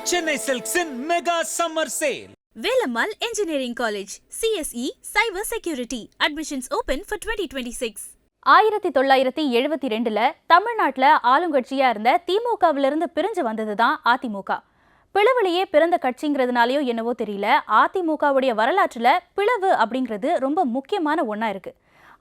Chennai Silks in Mega Summer Sale. Velamal Engineering College, CSE, Cyber Security. Admissions open for 2026. 1972ல தமிழ்நாட்டில் ஆளுங்கட்சியா இருந்த திமுகவிலிருந்து பிரிஞ்சு வந்ததுதான் அதிமுக. பிளவுலையே பிறந்த கட்சிங்கிறதுனாலயோ என்னவோ தெரியல, அதிமுகவுடைய வரலாற்றுல பிளவு அப்படிங்கிறது ரொம்ப முக்கியமான ஒண்ணா இருக்கு.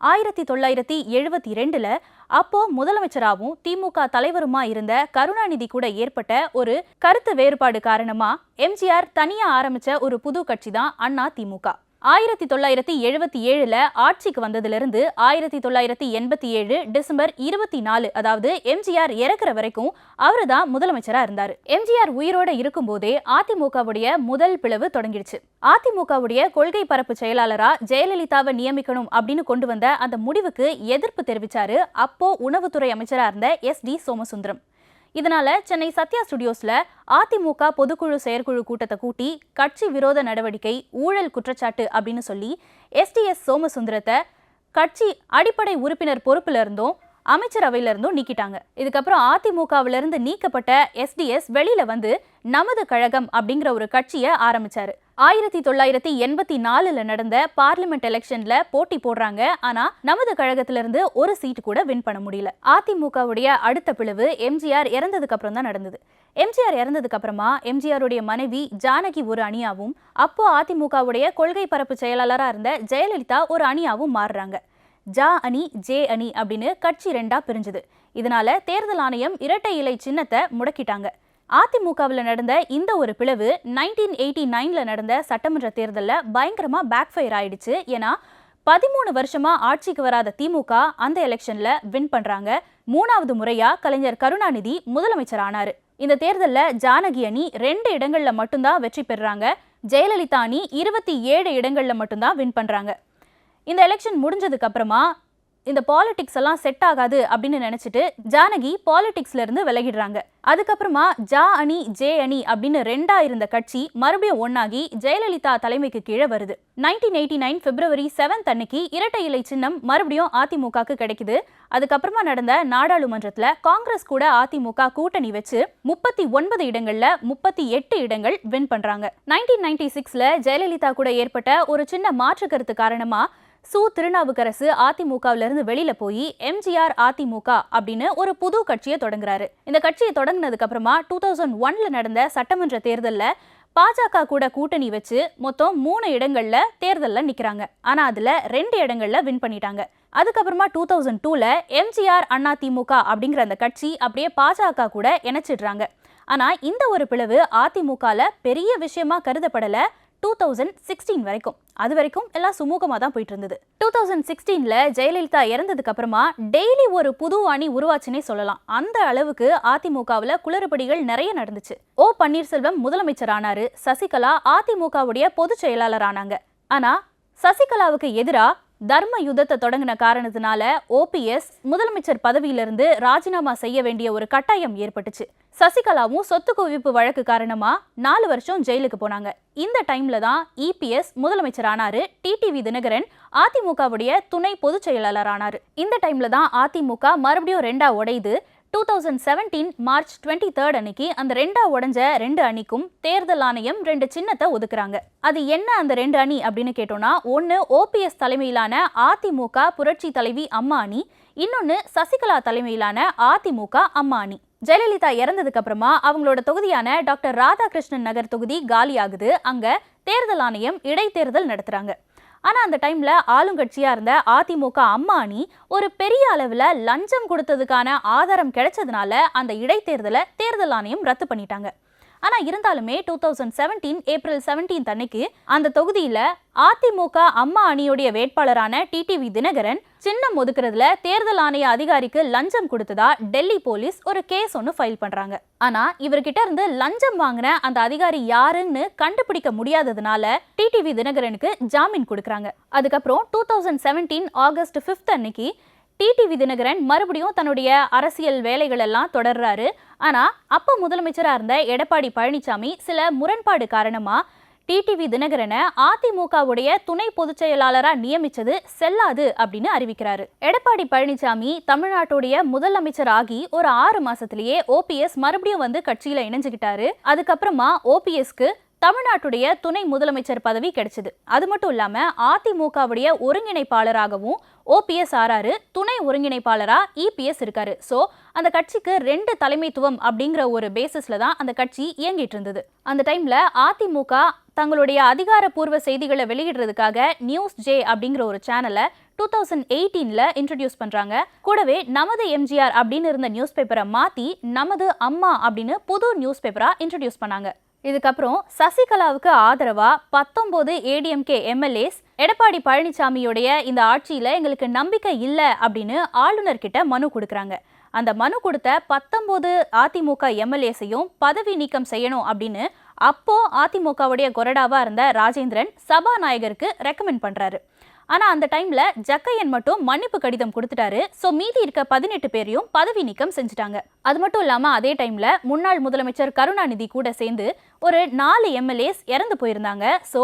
1972ல அப்போ முதலமைச்சராகவும் திமுக தலைவருமா இருந்த கருணாநிதி கூட ஏற்பட்ட ஒரு கருத்து வேறுபாடு காரணமா எம்ஜிஆர் தனியா ஆரம்பிச்ச ஒரு புது கட்சி தான் அண்ணா திமுக. 1977ல ஆட்சிக்கு வந்ததிலிருந்து 1987 டிசம்பர் 24, அதாவது எம்ஜிஆர் இறக்குற வரைக்கும் அவரு தான் முதலமைச்சரா இருந்தாரு. எம்ஜிஆர் உயிரோட இருக்கும் போதே அதிமுகவுடைய முதல் பிளவு தொடங்கிடுச்சு. அதிமுகவுடைய கொள்கை பரப்பு செயலாளரா ஜெயலலிதாவை நியமிக்கணும் அப்படின்னு கொண்டு வந்த அந்த முடிவுக்கு எதிர்ப்பு தெரிவிச்சாரு அப்போ உணவுத்துறை அமைச்சரா இருந்த SD சோமசுந்தரம். இதனால சென்னை சத்யா ஸ்டுடியோஸ்ல அதிமுக பொதுக்குழு செயற்குழு கூட்டத்தை கூட்டி கட்சி விரோத நடவடிக்கை, ஊழல் குற்றச்சாட்டு அப்படின்னு சொல்லி SDS சோமசுந்தரத்தை கட்சி அடிப்படை உறுப்பினர் பொறுப்புல இருந்தும் அமைச்சரவையில இருந்தும் நீக்கிட்டாங்க. இதுக்கப்புறம் அதிமுகவிலிருந்து நீக்கப்பட்ட SDS வெளியில வந்து நமது கழகம் அப்படிங்கிற ஒரு கட்சியை ஆரம்பிச்சாரு. 1984ல நடந்த பார்லிமெண்ட் எலெக்ஷன்ல போட்டி போடுறாங்க. ஆனா நமது கழகத்திலிருந்து ஒரு சீட் கூட வின் பண்ண முடியல. அதிமுகவுடைய அடுத்த பிளவு எம்ஜிஆர் இறந்ததுக்கு அப்புறம் தான் நடந்தது. எம்ஜிஆர் இறந்ததுக்கு அப்புறமா எம்ஜிஆருடைய மனைவி ஜானகி ஒரு அணியாவும், அப்போ அதிமுகவுடைய கொள்கை பரப்பு செயலாளரா இருந்த ஜெயலலிதா ஒரு அணியாவும் மாறுறாங்க. ஜா அணி, ஜே அணி அப்படின்னு கட்சி ரெண்டா பிரிஞ்சுது. இதனால தேர்தல் ஆணையம் இரட்டை இலை சின்னத்தை முடக்கிட்டாங்க. அதிமுகவில் நடந்த இந்த ஒரு பிளவு 1989ல நடந்த சட்டமன்ற தேர்தலில் பயங்கரமா பேக் ஃபயர் ஆயிடுச்சு. ஏன்னா 13 வருஷமா ஆட்சிக்கு வராத திமுக அந்த எலெக்ஷன்ல வின் பண்றாங்க. 3வது முறையா கலைஞர் கருணாநிதி முதலமைச்சர் ஆனாரு. இந்த தேர்தலில் ஜானகி அணி 2 இடங்கள்ல மட்டும்தான் வெற்றி பெறாங்க. ஜெயலலிதா அணி 27 இடங்கள்ல மட்டும்தான் வின் பண்றாங்க. இந்த எலெக்ஷன் முடிஞ்சதுக்கு அப்புறமா இந்த பாலிடிக்ஸ் எல்லாம் செட் ஆகாது அப்படின்னு நினைச்சிட்டு ஜானகி பாலிடிக்ஸ்ல இருந்து விலகிடுறாங்க. அதுக்கப்புறமா ஜா அணி, ஜே அணி அப்படின்னு ரெண்டா இருந்த கட்சி மறுபடியும் ஒன்னாகி ஜெயலலிதா தலைமைக்கு கீழே வருது. 1989 பிப்ரவரி 7 அன்னைக்கு இரட்டை இலை சின்னம் மறுபடியும் அதிமுகக்கு கிடைக்குது. அதுக்கப்புறமா நடந்த நாடாளுமன்றத்துல காங்கிரஸ் கூட அதிமுக கூட்டணி வச்சு 39 இடங்கள்ல 38 இடங்கள் வின் பண்றாங்க. 1996ல ஜெயலலிதா கூட ஏற்பட்ட ஒரு சின்ன மாற்று கருத்து காரணமா திருநாவுக்கரசு அதிமுகவிலிருந்து வெளியில போய் எம்ஜிஆர் அதிமுக அப்படின்னு ஒரு புது கட்சியை தொடங்குறாரு. இந்த கட்சியை தொடங்கினதுக்கு அப்புறமா 2001ல நடந்த சட்டமன்ற தேர்தல்ல பாஜக கூட கூட்டணி வச்சு மொத்தம் 3 இடங்கள்ல தேர்தல்ல நிக்கிறாங்க. ஆனா அதுல 2 இடங்கள்ல வின் பண்ணிட்டாங்க. அதுக்கப்புறமா 2002ல எம்ஜிஆர் அண்ணா திமுக அப்படிங்கிற அந்த கட்சி அப்படியே பாஜக கூட இணைச்சிடுறாங்க. ஆனா இந்த ஒரு பிளவு அதிமுகல பெரிய விஷயமா கருதப்படல. 2016 வரைக்கும் அது வரைக்கும் எல்லாம் சுமூகமா தான் போயிட்டு இருந்தது. 2016ல ஜெயலலிதா இறந்ததுக்கு அப்புறமா டெய்லி ஒரு புது அணி உருவாச்சுன்னே சொல்லலாம். அந்த அளவுக்கு அதிமுகவில் குளறுபடிகள் நிறைய நடந்துச்சு. பன்னீர்செல்வம் முதலமைச்சர் ஆனாரு. சசிகலா அதிமுகவுடைய பொதுச் செயலாளர் ஆனாங்க. ஆனா சசிகலாவுக்கு எதிரா தர்ம யுத்தத்தை தொடங்கின காரணத்தினால OPS முதலமைச்சர் பதவியிலிருந்து ராஜினாமா செய்ய வேண்டிய ஒரு கட்டாயம் ஏற்பட்டுச்சு. சசிகலாவும் சொத்து குவிப்பு வழக்கு காரணமா 4 வருஷம் ஜெயிலுக்கு போனாங்க. இந்த டைம்ல தான் EPS முதலமைச்சர் ஆனாரு. டிடிவி தினகரன் அதிமுகவுடைய துணை பொதுச் செயலாளர் ஆனாரு. இந்த டைம்ல தான் அதிமுக மறுபடியும் ரெண்டா உடையுது. 2017 மார்ச் 23 அன்னைக்கு அந்த ரெண்டா உடைஞ்ச 2 அணிக்கும் தேர்தல் ஆணையம் 2 சின்னத்தை ஒதுக்குறாங்க. அது என்ன அந்த 2 அணி அப்படின்னு கேட்டோம்னா, ஒன்னு OPS தலைமையிலான அதிமுக புரட்சி தலைவி அம்மா அணி, இன்னொன்னு சசிகலா தலைமையிலான அதிமுக அம்மா அணி. ஜெயலலிதா இறந்ததுக்கு அப்புறமா அவங்களோட தொகுதியான டாக்டர் ராதாகிருஷ்ணன் நகர் தொகுதி காலியாகுது. அங்க தேர்தல் ஆணையம் இடைத்தேர்தல் நடத்துறாங்க. ஆனா அந்த டைம்ல ஆளுங்கட்சியா இருந்த அதிமுக அம்மா அணி ஒரு பெரிய அளவுல லஞ்சம் கொடுத்ததுக்கான ஆதாரம் கிடைச்சதுனால அந்த இடைத்தேர்தலை தேர்தல் ஆணையம் ரத்து பண்ணிட்டாங்க. ஆனா இருந்தாலுமே 2017 ஏப்ரல் 17 அன்னைக்கு அந்த தொகுதியில அதிமுக அம்மா அணியுடைய வேட்பாளரான டிடிவி தினகரன் சின்னம் ஒதுக்குறதுல தேர்தல் ஆணைய அதிகாரிக்கு லஞ்சம் கொடுத்ததா டெல்லி போலீஸ் ஒரு கேஸ் ஒன்னு ஃபைல் பண்றாங்க. ஆனா இவர்கிட்ட இருந்து லஞ்சம் வாங்கின அந்த அதிகாரி யாருன்னு கண்டுபிடிக்க முடியாததுனால டிடிவி தினகரனுக்கு ஜாமீன் கொடுக்கறாங்க. அதுக்கப்புறம் 2017 ஆகஸ்ட் 5 அன்னைக்கு டிடிவி தினகரன் மறுபடியும் தன்னுடைய அரசியல் வேலைகள் எல்லாம் தொடர்றாரு. ஆனா அப்ப முதலமைச்சரா இருந்த எடப்பாடி பழனிசாமி சில முரண்பாடு காரணமா டிடிவி தினகரனை அதிமுகவுடைய துணை பொதுச் செயலாளரா நியமிச்சது செல்லாது அப்படின்னு அறிவிக்கிறாரு. எடப்பாடி பழனிசாமி தமிழ்நாட்டுடைய முதலமைச்சர் ஆகி ஒரு 6 மாசத்திலேயே ஓபிஎஸ் மறுபடியும் வந்து கட்சியில இணைஞ்சுக்கிட்டாரு. அதுக்கப்புறமா ஓபிஎஸ்க்கு தமிழ்நாட்டுடைய துணை முதலமைச்சர் பதவி கிடைச்சது. அது மட்டும் இல்லாம அதிமுகவுடைய ஒருங்கிணைப்பாளராகவும் ஓபிஎஸ் ஆறாரு, துணை ஒருங்கிணைப்பாளரா இபிஎஸ் இருக்காரு. சோ அந்த கட்சிக்கு 2 தலைமைத்துவம் அப்படிங்கிற ஒரு பேசிஸ்ல தான் அந்த கட்சி இயங்கிட்டு இருந்தது. அந்த டைம்ல அதிமுக தங்களுடைய அதிகாரப்பூர்வ செய்திகளை வெளியிடுறதுக்காக நியூஸ் ஜே அப்படிங்கிற ஒரு சேனலை 2018ல இன்ட்ரடியூஸ் பண்றாங்க. கூடவே நமது எம்ஜிஆர் அப்படின்னு இருந்த நியூஸ் பேப்பரை மாத்தி நமது அம்மா அப்படின்னு புது நியூஸ் பேப்பரா இன்ட்ரடியூஸ் பண்ணாங்க. இதுக்கப்புறம் சசிகலாவுக்கு ஆதரவா 19 ஏடிஎம்கே எம்எல்ஏஸ் எடப்பாடி பழனிசாமியுடைய இந்த ஆட்சியில எங்களுக்கு நம்பிக்கை இல்லை அப்படின்னு ஆளுநர் கிட்ட மனு கொடுக்குறாங்க. அந்த மனு கொடுத்த 19 அதிமுக எம்எல்ஏஸையும் பதவி நீக்கம் செய்யணும் அப்படின்னு அப்போ அதிமுகவுடைய கொறடாவா இருந்த ராஜேந்திரன் சபாநாயகருக்கு ரெக்கமெண்ட் பண்றாரு. ஆனா அந்த டைம்ல ஜக்கையன் மட்டும் மன்னிப்பு கடிதம் கொடுத்துட்டாரு. சோ மீதி இருக்க 18 பேரையும் பதவி நீக்கம் செஞ்சுட்டாங்க. அது மட்டும் இல்லாம அதே டைம்ல முன்னாள் முதலமைச்சர் கருணாநிதி கூட சேர்ந்து ஒரு 4 எம்எல்ஏஸ் இறந்து போயிருந்தாங்க. சோ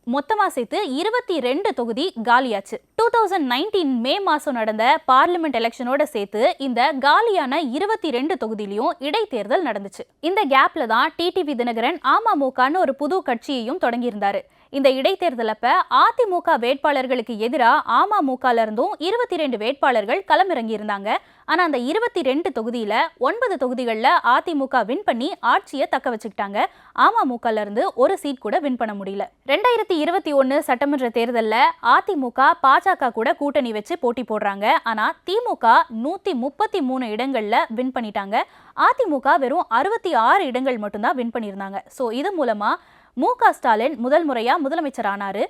மொத்தமா சேர்த்து 22 தொகுதி காலியாச்சு. 2019 மே மாசம் நடந்த பார்லிமெண்ட் எலெக்ஷனோட சேர்த்து இந்த காலியான 22 தொகுதியிலையும் இடைத்தேர்தல் நடந்துச்சு. இந்த கேப்ல தான் டிடிவி தினகரன் அமமுகன்னு ஒரு புது கட்சியையும் தொடங்கியிருந்தாரு. இந்த இடைத்தேர்தல் அப்ப அதிமுக வேட்பாளர்களுக்கு எதிராக அமமுகல இருந்தும் 22 வேட்பாளர்கள் களமிறங்கி இருந்தாங்க. ஆனா அந்த 22 தொகுதியில 9 தொகுதிகளில் அதிமுக வின் பண்ணி ஆட்சியை தக்க வச்சுக்கிட்டாங்க. அமமுகல இருந்து ஒரு சீட் கூட வின் பண்ண முடியல. 2021 சட்டமன்ற தேர்தலில் அதிமுக பாஜக கூட கூட்டணி வச்சு போட்டி போடுறாங்க. ஆனா திமுக 133 இடங்கள்ல வின் பண்ணிட்டாங்க. அதிமுக வெறும் 66 இடங்கள் மட்டும்தான் வின் பண்ணியிருந்தாங்க. ஸோ இது மூலமா மு.க. ஸ்டாலின் முதல் முறையா முதலமைச்சர் ஆனாரு.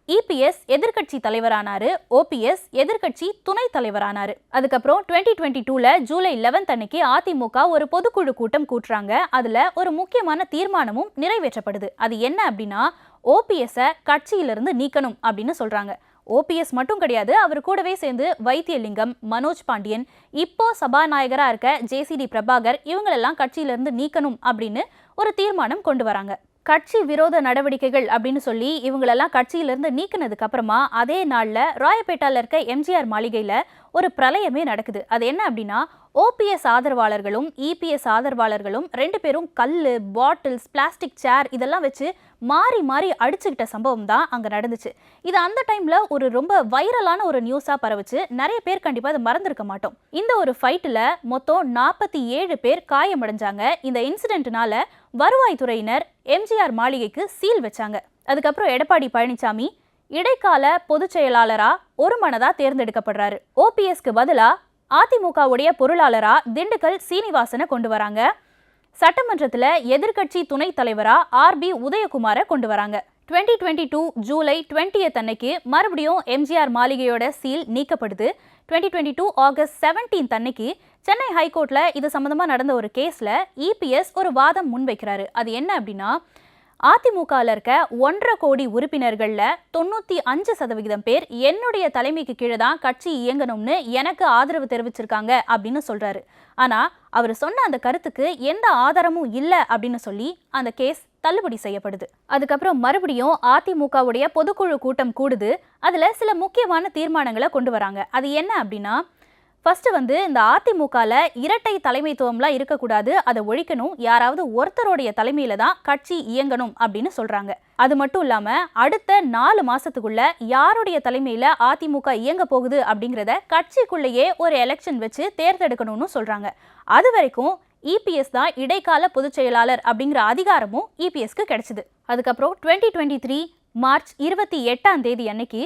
இபிஎஸ் எதிர்கட்சி தலைவரானாரு. ஓபிஎஸ் எதிர்கட்சி துணை தலைவரானாரு. அதுக்கப்புறம் 2022ல ஜூலை 11 அன்னைக்கு அதிமுக ஒரு பொதுக்குழு கூட்டம் கூட்டுறாங்க. அதுல ஒரு முக்கியமான தீர்மானமும் நிறைவேற்றப்படுது. அது என்ன அப்படின்னா ஓபிஎஸ்ஸை கட்சியிலிருந்து நீக்கணும் அப்படின்னு சொல்றாங்க. ஓபிஎஸ் மட்டும் கிடையாது, அவர் கூடவே சேர்ந்து வைத்தியலிங்கம், மனோஜ் பாண்டியன், இப்போ சபாநாயகரா இருக்க ஜேசிடி பிரபாகர் இவங்களெல்லாம் கட்சியிலிருந்து நீக்கணும் அப்படின்னு ஒரு தீர்மானம் கொண்டு வராங்க. கட்சி விரோத நடவடிக்கைகள் அப்படின்னு சொல்லி இவங்களெல்லாம் கட்சியிலிருந்து நீக்கினதுக்கு அப்புறமா அதே நாளில் ராயப்பேட்டால இருக்க எம்ஜிஆர் மாளிகையில் ஒரு பிரளயமே நடக்குது. அது என்ன அப்படின்னா ஓபிஎஸ் ஆதரவாளர்களும் இபிஎஸ் ஆதரவாளர்களும் 2 பேரும் கல், பாட்டில்ஸ், பிளாஸ்டிக் சேர் இதெல்லாம் வச்சு மாறி மாறி அடிச்சுக்கிட்ட சம்பவம் தான் அங்கே நடந்துச்சு. இது அந்த டைமில் ஒரு ரொம்ப வைரலான ஒரு நியூஸாக பரவுச்சு. நிறைய பேர் கண்டிப்பாக அதை மறந்துருக்க மாட்டோம். இந்த ஒரு ஃபைட்டில் மொத்தம் 47 பேர் காயமடைஞ்சாங்க. இந்த இன்சிடென்ட்னால வருவாய்த்துறையினர் எம்ஜிஆர் மாளிகைக்கு சீல் வச்சாங்க. அதுக்கப்புறம் எடப்பாடி பழனிசாமி இடைக்கால பொதுச் செயலாளரா ஒரு மனதா தேர்ந்தெடுக்கப்படுறாரு. ஓபிஎஸ்க்கு பதிலா அதிமுகவுடைய பொருளாளரா திண்டுக்கல் சீனிவாசனை கொண்டு வராங்க. சட்டமன்றத்தில் எதிர்கட்சி துணைத் தலைவரா ஆர்பி உதயகுமாரை கொண்டு வராங்க. 2022 ஜூலை 20 அன்னைக்கு மறுபடியும் எம்ஜிஆர் மாளிகையோட சீல் நீக்கப்படுது. 2022 ஆகஸ்ட் 17 அன்னைக்கு சென்னை ஹைகோர்ட்ல இது சம்பந்தமா நடந்த ஒரு கேஸ்ல இபிஎஸ் ஒரு வாதம் முன்வைக்கிறாரு. அது என்ன அப்படின்னா அதிமுகவில் இருக்க 1.5 கோடி உறுப்பினர்களில் 95% பேர் என்னுடைய தலைமைக்கு கீழே தான் கட்சி இயங்கணும்னு எனக்கு ஆதரவு தெரிவிச்சிருக்காங்க அப்படின்னு சொல்றாரு. ஆனா அவர் சொன்ன அந்த கருத்துக்கு எந்த ஆதாரமும் இல்லை அப்படின்னு சொல்லி அந்த கேஸ் தள்ளுபடி செய்யப்படுது. அதுக்கப்புறம் மறுபடியும் அதிமுகவுடைய பொதுக்குழு கூட்டம் கூடுது. அதுல சில முக்கியமான தீர்மானங்களை கொண்டு வராங்க. அது என்ன அப்படின்னா ஃபர்ஸ்ட் இந்த அதிமுகல இரட்டை தலைமைத்துவம்லாம் இருக்கக்கூடாது, அதை ஒழிக்கணும், யாராவது ஒருத்தருடைய தலைமையில தான் கட்சி இயங்கணும் அப்படின்னு சொல்றாங்க. அது மட்டும் இல்லாம அடுத்த 4 மாசத்துக்குள்ள யாருடைய தலைமையில அதிமுக இயங்க போகுது அப்படிங்கிறத கட்சிக்குள்ளேயே ஒரு எலெக்ஷன் வச்சு தேர்ந்தெடுக்கணும்னு சொல்றாங்க. அது வரைக்கும் இபிஎஸ் தான் இடைக்கால பொதுச் செயலாளர் அப்படிங்கிற அதிகாரமும் இபிஎஸ்க்கு கிடைச்சது. அதுக்கப்புறம் 2023 மார்ச் 28 அன்னைக்கு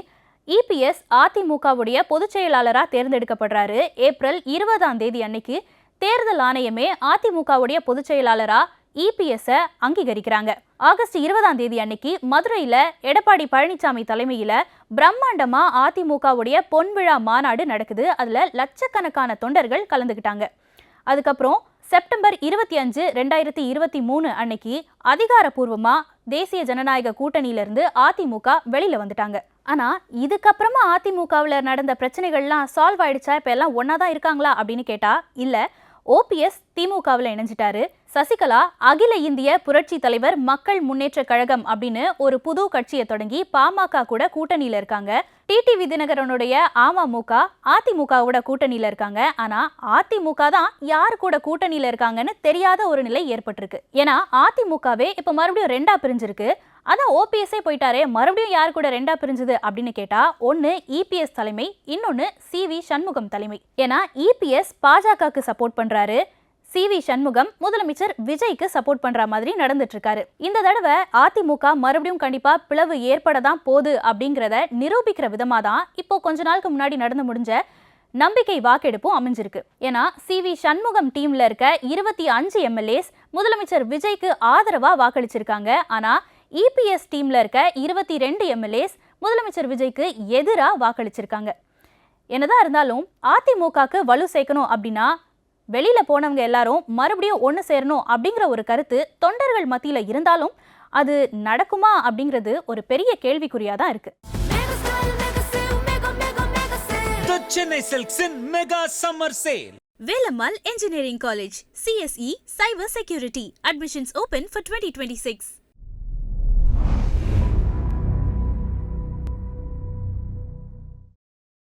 இபிஎஸ் அதிமுகவுடைய பொதுச் செயலாளராக தேர்ந்தெடுக்கப்படுறாரு. ஏப்ரல் 20 அன்னைக்கு தேர்தல் ஆணையமே அதிமுகவுடைய பொதுச் செயலாளராக இபிஎஸ்ஸை அங்கீகரிக்கிறாங்க. ஆகஸ்ட் 20 அன்னைக்கு மதுரையில் எடப்பாடி பழனிசாமி தலைமையில் பிரம்மாண்டமா அதிமுகவுடைய பொன்விழா மாநாடு நடக்குது. அதில் லட்சக்கணக்கான தொண்டர்கள் கலந்துக்கிட்டாங்க. அதுக்கப்புறம் செப்டம்பர் 25, 2023 அன்னைக்கு அதிகாரப்பூர்வமா தேசிய ஜனநாயக கூட்டணியிலிருந்து அதிமுக வெளியில வந்துட்டாங்க. ஆனா இதுக்கப்புறமா அதிமுகவில் நடந்த பிரச்சனைகள்லாம் சால்வ் ஆயிடுச்சா, இப்ப எல்லாம் ஒன்னா தான் இருக்காங்களா அப்படின்னு கேட்டா இல்ல. ஓபிஎஸ் திமுகவில் இணைஞ்சிட்டாரு. சசிகலா அகில இந்திய புரட்சி தலைவர் மக்கள் முன்னேற்ற கழகம் அப்படின்னு ஒரு புது கட்சியை தொடங்கி பாமக கூட கூட்டணியில இருக்காங்க. டிடிவி தினகரனுடைய அமமுக அதிமுகவோட கூட்டணியில இருக்காங்க. ஆனா அதிமுக தான் யார் கூட கூட்டணியில இருக்காங்கன்னு தெரியாத ஒரு நிலை ஏற்பட்டிருக்கு. ஏன்னா அதிமுகவே இப்ப மறுபடியும் ரெண்டா பிரிஞ்சிருக்கு. அதான் ஓபிஎஸ்ஸே போயிட்டாரே, மறுபடியும் யார் கூட ரெண்டா பிரிஞ்சது அப்படின்னு கேட்டா ஒன்னு இபிஎஸ் தலைமை, இன்னொன்னு சிவி சண்முகம் தலைமை. ஏன்னா இபிஎஸ் பாஜகவுக்கு சப்போர்ட் பண்றாரு, சிவி சண்முகம் முதலமைச்சர் விஜய்க்கு சப்போர்ட் பண்ற மாதிரி நடந்துட்டு இருக்காரு. இந்த தடவை அதிமுக மறுபடியும் கண்டிப்பா பிளவு ஏற்படதான் போகுது அப்படிங்கறத நிரூபிக்கிற விதமா தான் இப்போ கொஞ்ச நாளுக்கு முன்னாடி நடந்து முடிஞ்ச நம்பிக்கை வாக்கெடுப்பும் அமைஞ்சிருக்கு. ஏன்னா சிவி சண்முகம் டீம்ல இருக்க 25 எம்எல்ஏஸ் முதலமைச்சர் விஜய்க்கு ஆதரவா வாக்களிச்சிருக்காங்க. ஆனா இபிஎஸ் டீம்ல இருக்க 22 எம்எல்ஏஸ் முதலமைச்சர் விஜய்க்கு எதிரா வாக்களிச்சிருக்காங்க. என்னதான் இருந்தாலும் அதிமுகக்கு வலு சேர்க்கணும் அப்படின்னா வெளியில போனவங்க எல்லாரும் மறுபடியும் ஒன்று சேரணும் அப்படிங்கிற ஒரு கருத்து தொண்டர்கள் மத்தியில இருந்தாலும் அது நடக்குமா அப்படிங்கிறது ஒரு பெரிய கேள்விக்குறியா தான் இருக்கு. The Chennai Silks in Mega Summer Sale. Velamal Engineering College, CSE, Cyber Security. Admissions open for 2026.